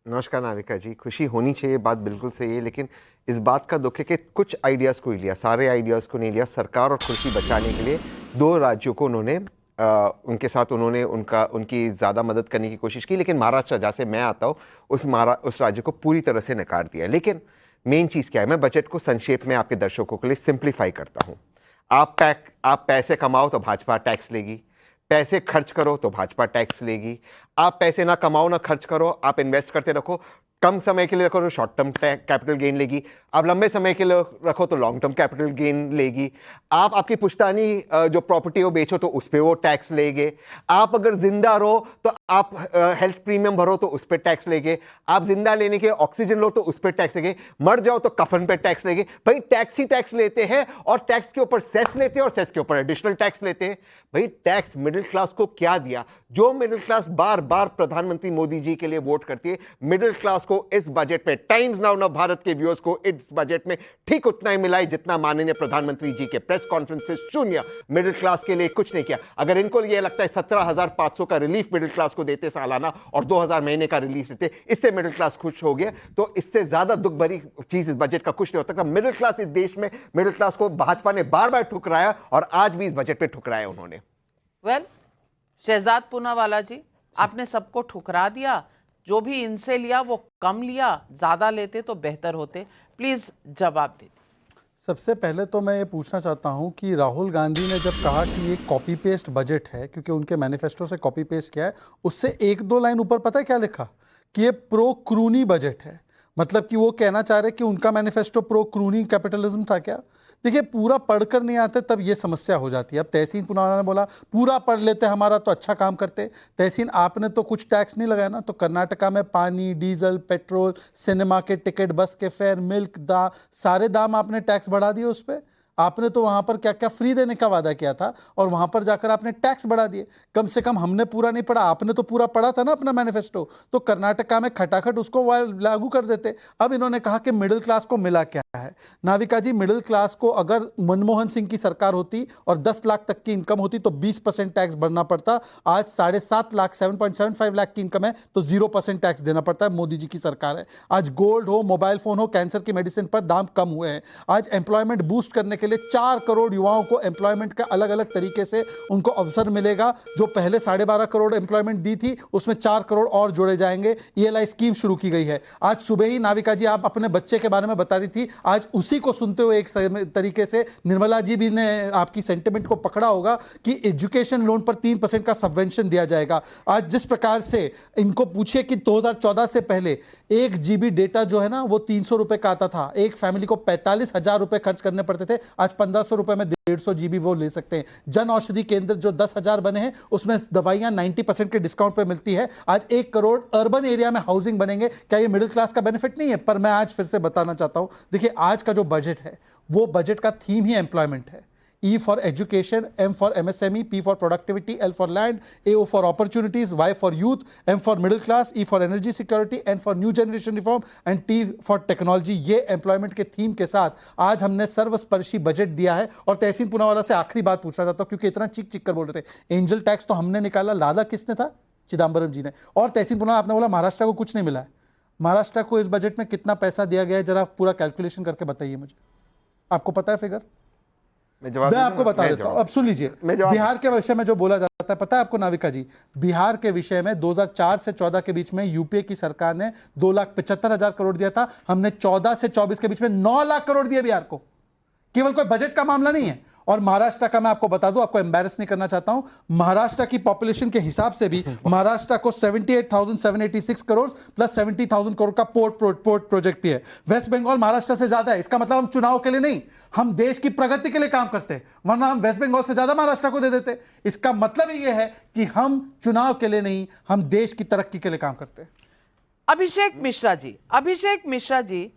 नमस्कार नाविका जी, खुशी होनी चाहिए, बात बिल्कुल सही है, लेकिन इस बात का दुख है कि कुछ आइडियाज़ को ही लिया, सारे आइडियाज़ को नहीं लिया। सरकार और कुर्सी बचाने के लिए दो राज्यों को उन्होंने उनके साथ उन्होंने उनकी ज़्यादा मदद करने की कोशिश की, लेकिन महाराष्ट्र जहाँ से मैं आता हूँ उस राज्य को पूरी तरह से नकार दिया। लेकिन मेन चीज़ क्या है, मैं बजट को संक्षेप में आपके दर्शकों के लिए सिंप्लीफाई करता हूँ। आप पैसे कमाओ तो भाजपा टैक्स लेगी, पैसे खर्च करो तो भाजपा टैक्स लेगी। आप पैसे ना कमाओ ना खर्च करो, आप इन्वेस्ट करते रखो, कम समय के लिए रखो तो शॉर्ट टर्म कैपिटल गेन लेगी, आप लंबे समय के लिए रखो तो लॉन्ग टर्म कैपिटल गेन लेगी। आप आपकी पुश्तैनी जो प्रॉपर्टी हो बेचो तो उस पर वो टैक्स लेंगे। आप अगर जिंदा रहो तो आप हेल्थ प्रीमियम भरो तो उस पर टैक्स लेंगे। आप जिंदा लेने के ऑक्सीजन लो तो उस पर टैक्स लेंगे। मर जाओ तो कफन पे टैक्स लेंगे। भाई टैक्स ही टैक्स लेते हैं, और टैक्स के ऊपर सेस लेते हैं, और सेस के ऊपर एडिशनल टैक्स लेते हैं। भाई टैक्स मिडिल क्लास को क्या दिया? जो मिडिल क्लास बार बार प्रधानमंत्री मोदी जी के लिए वोट करती है, मिडिल क्लास को इस बजट में, टाइम्स नाउ ना भारत के व्यूअर्स को इस बजट में ठीक उतना ही मिला है जितना माननीय प्रधानमंत्री जी के प्रेस कॉन्फ्रेंस से शून्य। मिडिल क्लास के लिए कुछ नहीं किया। अगर इनको ये लगता है 17,500 का रिलीफ मिडिल क्लास को देते सालाना और 2,000 महीने का रिलीफ देते, इससे मिडिल क्लास खुश हो गया, तो इससे ज्यादा दुख भरी चीज इस बजट का कुछ नहीं हो सकता। मिडिल क्लास इस देश में, मिडिल क्लास को भाजपा ने बार बार ठुकराया और आज भी इस बजट पे ठुकराया उन्होंने। शहजाद पूनावाला जी, आपने सबको ठुकरा दिया। जो भी इनसे लिया वो कम लिया, ज्यादा लेते तो बेहतर होते। प्लीज जवाब दीजिए। सबसे पहले तो मैं ये पूछना चाहता हूँ कि राहुल गांधी ने जब कहा कि ये कॉपी पेस्ट बजट है, क्योंकि उनके मैनिफेस्टो से कॉपी पेस्ट किया है, उससे एक दो लाइन ऊपर पता है क्या लिखा? कि ये प्रो क्रूनी बजट है। मतलब कि वो कहना चाह रहे कि उनका मैनिफेस्टो प्रो क्रूनी कैपिटलिज्म था क्या? देखिए, पूरा पढ़कर नहीं आते तब ये समस्या हो जाती है। अब तहसीन पूनावाला ने बोला पूरा पढ़ लेते हमारा तो अच्छा काम करते। तहसीन, आपने तो कुछ टैक्स नहीं लगाया ना, तो कर्नाटका में पानी, डीजल, पेट्रोल, सिनेमा के टिकट, बस के फेयर, मिल्क, सारे दाम आपने टैक्स बढ़ा दिए उस पर। आपने तो वहां पर क्या क्या फ्री देने का वादा किया था और वहां पर जाकर आपने टैक्स बढ़ा दिए। कम से कम हमने पूरा नहीं पढ़ा, आपने तो पूरा पढ़ा था ना अपना मैनिफेस्टो, तो कर्नाटका में खटाखट उसको लागू कर देते। अब इन्होंने कहा कि मिडिल क्लास को मिला क्या है। नाविका जी, मिडिल क्लास को अगर मनमोहन सिंह की सरकार होती और 10 लाख तक की इनकम होती तो 20% टैक्स भरना पड़ता। आज 7.5 लाख, 7.75 लाख की इनकम है तो 0% टैक्स देना पड़ता है। मोदी जी की सरकार है। आज गोल्ड हो, मोबाइल फोन हो, कैंसर की मेडिसिन पर दाम कम हुए हैं। आज एम्प्लॉयमेंट बूस्ट करने के लिए 4 करोड़ युवाओं को एम्प्लॉयमेंट का अलग अलग तरीके से उनको अवसर मिलेगा। जो पहले 12.5 करोड़ एम्प्लॉयमेंट दी थी उसमें 4 करोड़ और जोड़े जाएंगे। ELI स्कीम शुरू की गई है। आज सुबह ही नाविका जी आप अपने बच्चे के बारे में बता रही थी, आज उसी को सुनते हुए एक तरीके से निर्मला जी भी ने आपकी सेंटिमेंट को पकड़ा होगा कि एजुकेशन लोन पर 3% का सबवेंशन दिया जाएगा। आज जिस प्रकार से इनको पूछिए कि 2014 से पहले 1 GB डेटा जो है ना वो 300 रुपए का आता था। एक फैमिली को 45,000 रुपए खर्च करने पड़ते थे, आज 1500 रुपए में 150 GB वो ले सकते हैं। जन औषधि केंद्र जो 10,000 बने हैं उसमें दवाइयां 90% के डिस्काउंट पे मिलती है। आज 1 करोड़ अर्बन एरिया में हाउसिंग बनेंगे। क्या ये मिडिल क्लास का बेनिफिट नहीं है? पर मैं आज फिर से बताना चाहता हूं, देखिए आज का जो बजट है वो बजट का थीम ही एम्प्लॉयमेंट है। E for education, M for MSME, P for productivity, L for land, AO for opportunities, Y for youth, M for middle class, E for energy security, N for new generation reform and T for technology। ये employment के theme के साथ आज हमने सर्वस्पर्शी budget दिया है। और तहसीन पूनावाला से आखिरी बात पूछना चाहता हूं, क्योंकि इतना चीख चीख कर बोल रहे थे। एंजल टैक्स तो हमने निकाला, लादा किसने था? चिदम्बरम जी ने। और तहसीन पूनावाला आपने बोला महाराष्ट्र को कुछ नहीं मिला है। महाराष्ट्र को इस बजट में कितना पैसा दिया गया है, जरा पूरा कैलकुलेशन करके बताइए मुझे। आपको पता है फिगर? मैं आपको बता देता हूं, अब सुन लीजिए। बिहार के विषय में जो बोला जाता है पता है आपको नाविका जी? बिहार के विषय में 2004 से 14 के बीच में यूपीए की सरकार ने 2,75,000 करोड़ दिया था। हमने 14 से 24 के बीच में 9 लाख करोड़ दिए बिहार को। केवल कोई बजट का मामला नहीं है। और महाराष्ट्र का मैं आपको बता दूं, आपको एम्बैरस नहीं करना चाहता हूं, महाराष्ट्र की पॉपुलेशन के हिसाब से भी महाराष्ट्र को 78,786 करोड़ प्लस 70,000 करोड़ का पोर्ट प्रोजेक्ट भी है। वेस्ट बंगाल महाराष्ट्र से ज्यादा है। इसका मतलब हम चुनाव के लिए नहीं, हम देश की प्रगति के लिए काम करते हैं, वरना हम वेस्ट बंगाल से ज्यादा महाराष्ट्र को दे देते। इसका मतलब यह है कि हम चुनाव के लिए नहीं, हम देश की तरक्की के लिए काम करते हैं। अभिषेक मिश्रा जी,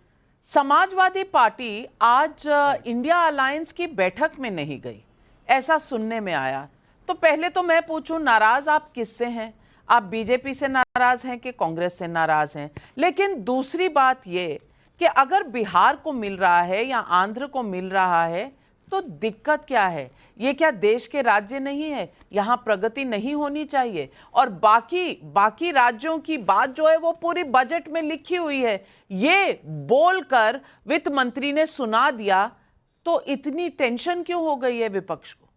समाजवादी पार्टी आज इंडिया अलायंस की बैठक में नहीं गई, ऐसा सुनने में आया। तो पहले तो मैं पूछूं, नाराज आप किससे हैं? आप बीजेपी से नाराज हैं कि कांग्रेस से नाराज हैं? लेकिन दूसरी बात यह कि अगर बिहार को मिल रहा है या आंध्र को मिल रहा है तो दिक्कत क्या है? ये क्या देश के राज्य नहीं है? यहाँ प्रगति नहीं होनी चाहिए? और बाकी राज्यों की बात जो है वो पूरी बजट में लिखी हुई है, ये बोलकर वित्त मंत्री ने सुना दिया, तो इतनी टेंशन क्यों हो गई है विपक्ष को?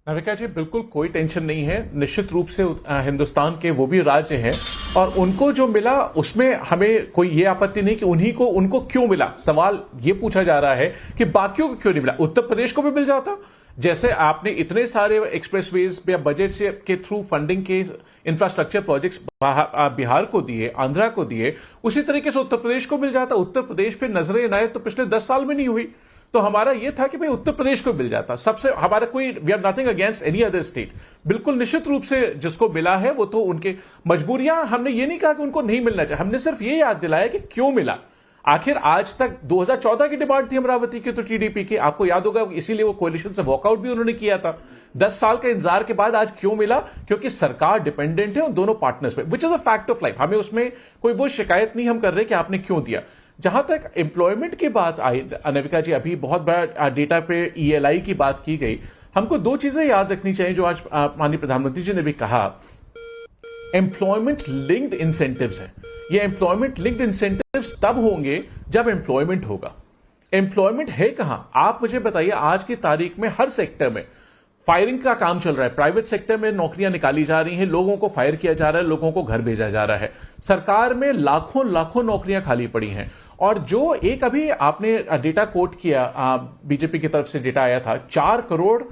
नाविका जी, बिल्कुल कोई टेंशन नहीं है। निश्चित रूप से हिंदुस्तान के वो भी राज्य हैं और उनको जो मिला उसमें हमें कोई ये आपत्ति नहीं कि उनको क्यों मिला। सवाल ये पूछा जा रहा है कि बाकियों को क्यों नहीं मिला। उत्तर प्रदेश को भी मिल जाता, जैसे आपने इतने सारे एक्सप्रेसवेज या बजट से के थ्रू फंडिंग के इंफ्रास्ट्रक्चर प्रोजेक्ट्स बिहार को दिए, आंध्रा को दिए, उसी तरीके से उत्तर प्रदेश को मिल जाता। उत्तर प्रदेश पे नजर इनायत तो पिछले 10 साल में नहीं हुई, तो हमारा यह था कि भाई उत्तर प्रदेश को मिल जाता। सबसे हमारा कोई we are nothing against any other state. बिल्कुल निश्चित रूप से जिसको मिला है वो तो उनके मजबूरियां, हमने ये नहीं कहा कि उनको नहीं मिलना चाहिए, हमने सिर्फ ये याद दिलाया कि क्यों मिला। आखिर आज तक 2014 की डिमांड थी अमरावती की, तो टीडीपी की, आपको याद होगा, इसीलिए वो कोalition से वॉकआउट भी उन्होंने किया था। 10 साल के इंतजार के बाद आज क्यों मिला? क्योंकि सरकार डिपेंडेंट है उन दोनों पार्टनर्स पे, which is a fact of life. हमें उसमें कोई वो शिकायत नहीं हम कर रहे कि आपने क्यों दिया। जहां तक एम्प्लॉयमेंट की बात आई, अनविका जी, अभी बहुत बड़ा डेटा पे ईएलआई की बात की गई। हमको दो चीजें याद रखनी चाहिए जो आज माननीय प्रधानमंत्री जी ने भी कहा। एम्प्लॉयमेंट लिंक्ड इंसेंटिव्स है। ये एम्प्लॉयमेंट लिंक्ड इंसेंटिव्स तब होंगे जब एम्प्लॉयमेंट होगा। एम्प्लॉयमेंट है कहां? आप मुझे बताइए, आज की तारीख में हर सेक्टर में फायरिंग का काम चल रहा है। प्राइवेट सेक्टर में नौकरियां निकाली जा रही हैं, लोगों को फायर किया जा रहा है, लोगों को घर भेजा जा रहा है। सरकार में लाखों नौकरियां खाली पड़ी हैं। और जो एक अभी आपने डेटा कोट किया, बीजेपी की तरफ से डेटा आया था, 4 करोड़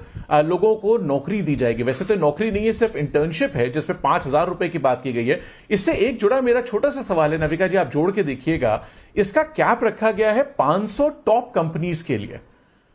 लोगों को नौकरी दी जाएगी। वैसे तो नौकरी नहीं है, सिर्फ इंटर्नशिप है जिसपे 5,000 रुपए की बात की गई है। इससे एक जुड़ा मेरा छोटा सा सवाल है, नविका जी, आप जोड़ के देखिएगा। इसका कैप रखा गया है 500 टॉप कंपनीज के लिए।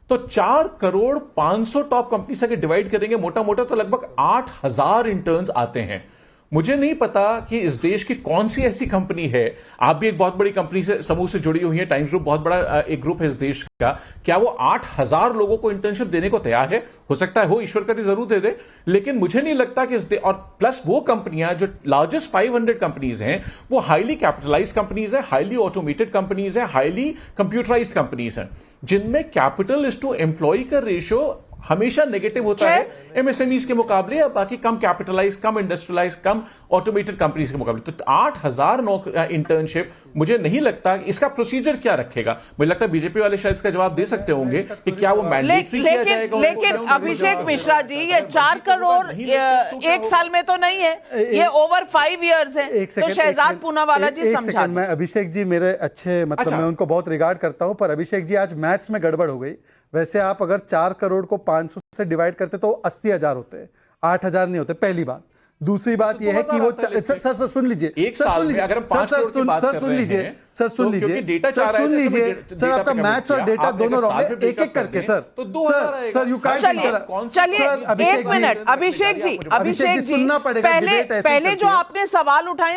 तो 4 करोड़ 500 टॉप कंपनी से अगर डिवाइड करेंगे मोटा मोटा, तो लगभग 8,000 इंटर्न्स आते हैं। मुझे नहीं पता कि इस देश की कौन सी ऐसी कंपनी है, आप भी एक बहुत बड़ी कंपनी से समूह से जुड़ी हुई है, टाइम्स ग्रुप बहुत बड़ा एक ग्रुप है इस देश का, क्या वो 8,000 लोगों को इंटर्नशिप देने को तैयार है? हो सकता है हो, ईश्वर करी जरूर दे दे, लेकिन मुझे नहीं लगता कि और प्लस वो कंपनियां जो लार्जेस्ट 500 कंपनीज हैं, वो हाईली कैपिटलाइज कंपनीज है, हाईली ऑटोमेटेड कंपनीज है, हाईली कंप्यूटराइज कंपनीज है, जिनमें कैपिटल इज टू एम्प्लॉय का रेशियो हमेशा नेगेटिव होता है एमएसएमईज के मुकाबले, या बाकी कम कैपिटलाइज, कम इंडस्ट्रियलाइज, कम ऑटोमेटेड कंपनीज के मुकाबले। तो 8,000 इंटर्नशिप, मुझे नहीं लगता इसका प्रोसीजर क्या रखेगा। मुझे लगता है बीजेपी वाले शायद इसका जवाब दे सकते होंगे कि क्या वो मैंडेटरी किया जाएगा। लेकिन अभिषेक मिश्रा जी, ये 4 करोड़ एक साल में तो नहीं है, ये ओवर 5 ईयर्स है। तो शहजाद पूनावाला जी समझा। मैं अभिषेक जी मेरे अच्छे, मतलब मैं उनको बहुत रिगार्ड करता हूं, पर अभिषेक जी आज मैथ्स में गड़बड़ हो गई। वैसे आप अगर 4 करोड़ को 500 से डिवाइड करते तो 80,000 होते हैं, 8,000 नहीं होते, पहली बात। दूसरी बात यह है कि वो सर सुन लीजिए, एक साल में अगर हम 5 करोड़ की बात कर रहे हैं, सर सुन लीजिए सर, आपका मैथ्स और डेटा दोनों रॉन्ग है, एक-एक करके सर। Sir you can't. चलिए एक मिनट, अभिषेक जी सुनना पड़ेगा। पहले जो आपने सवाल उठाए